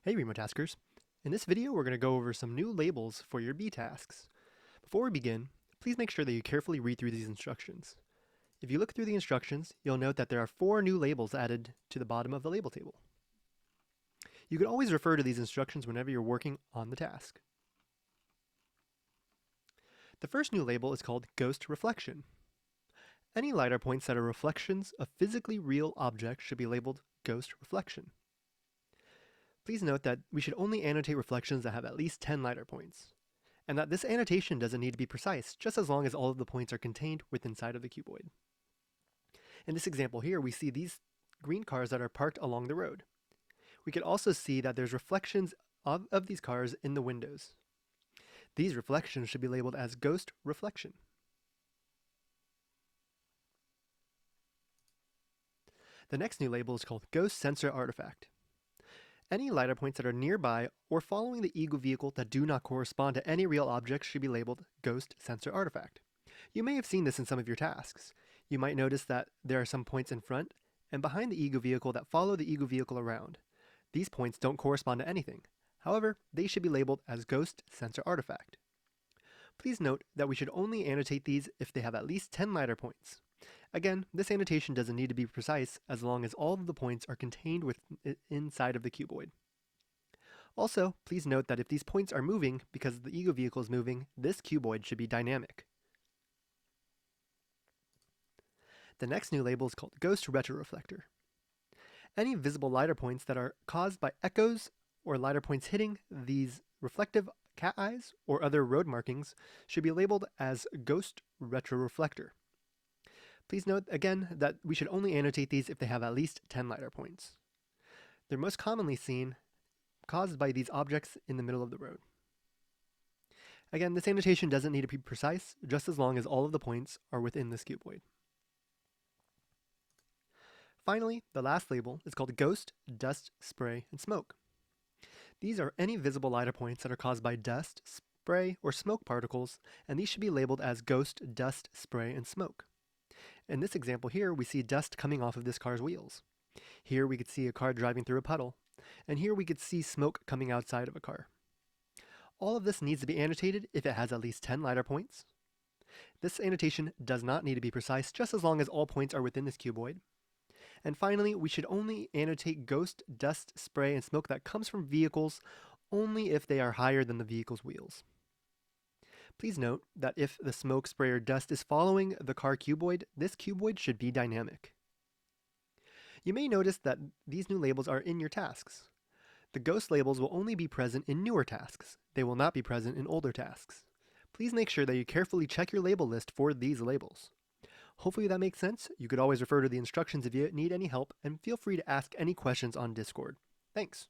Hey Remotaskers! In this video we're going to go over some new labels for your B tasks. Before we begin, please make sure that you carefully read through these instructions. If you look through the instructions, you'll note that there are 4 new labels added to the bottom of the label table. You can always refer to these instructions whenever you're working on the task. The first new label is called Ghost Reflection. Any LiDAR points that are reflections of physically real objects should be labeled Ghost Reflection. Please note that we should only annotate reflections that have at least 10 LiDAR points, and that this annotation doesn't need to be precise, just as long as all of the points are contained within inside of the cuboid. In this example here, we see these green cars that are parked along the road. We can also see that there's reflections of these cars in the windows. These reflections should be labeled as Ghost Reflection. The next new label is called Ghost Sensor Artifact. Any LiDAR points that are nearby or following the Eagle vehicle that do not correspond to any real objects should be labeled Ghost Sensor Artifact. You may have seen this in some of your tasks. You might notice that there are some points in front and behind the Eagle vehicle that follow the Eagle vehicle around. These points don't correspond to anything. However, they should be labeled as Ghost Sensor Artifact. Please note that we should only annotate these if they have at least 10 LiDAR points. Again, this annotation doesn't need to be precise as long as all of the points are contained inside of the cuboid. Also, please note that if these points are moving because the Eagle vehicle is moving, this cuboid should be dynamic. The next new label is called Ghost Retroreflector. Any visible LiDAR points that are caused by echoes or LiDAR points hitting these reflective cat eyes or other road markings should be labeled as Ghost Retroreflector. Please note again that we should only annotate these if they have at least 10 LiDAR points. They're most commonly seen caused by these objects in the middle of the road. Again, this annotation doesn't need to be precise, just as long as all of the points are within this cuboid. Finally, the last label is called Ghost, Dust, Spray, and Smoke. These are any visible LiDAR points that are caused by dust, spray, or smoke particles, and these should be labeled as Ghost, Dust, Spray, and Smoke. In this example here, we see dust coming off of this car's wheels. Here we could see a car driving through a puddle, and here we could see smoke coming outside of a car. All of this needs to be annotated if it has at least 10 LiDAR points. This annotation does not need to be precise, just as long as all points are within this cuboid. And finally, we should only annotate ghost, dust, spray, and smoke that comes from vehicles only if they are higher than the vehicle's wheels. Please note that if the smoke, spray, or dust is following the car cuboid, this cuboid should be dynamic. You may notice that these new labels are in your tasks. The ghost labels will only be present in newer tasks. They will not be present in older tasks. Please make sure that you carefully check your label list for these labels. Hopefully that makes sense. You could always refer to the instructions if you need any help, and feel free to ask any questions on Discord. Thanks.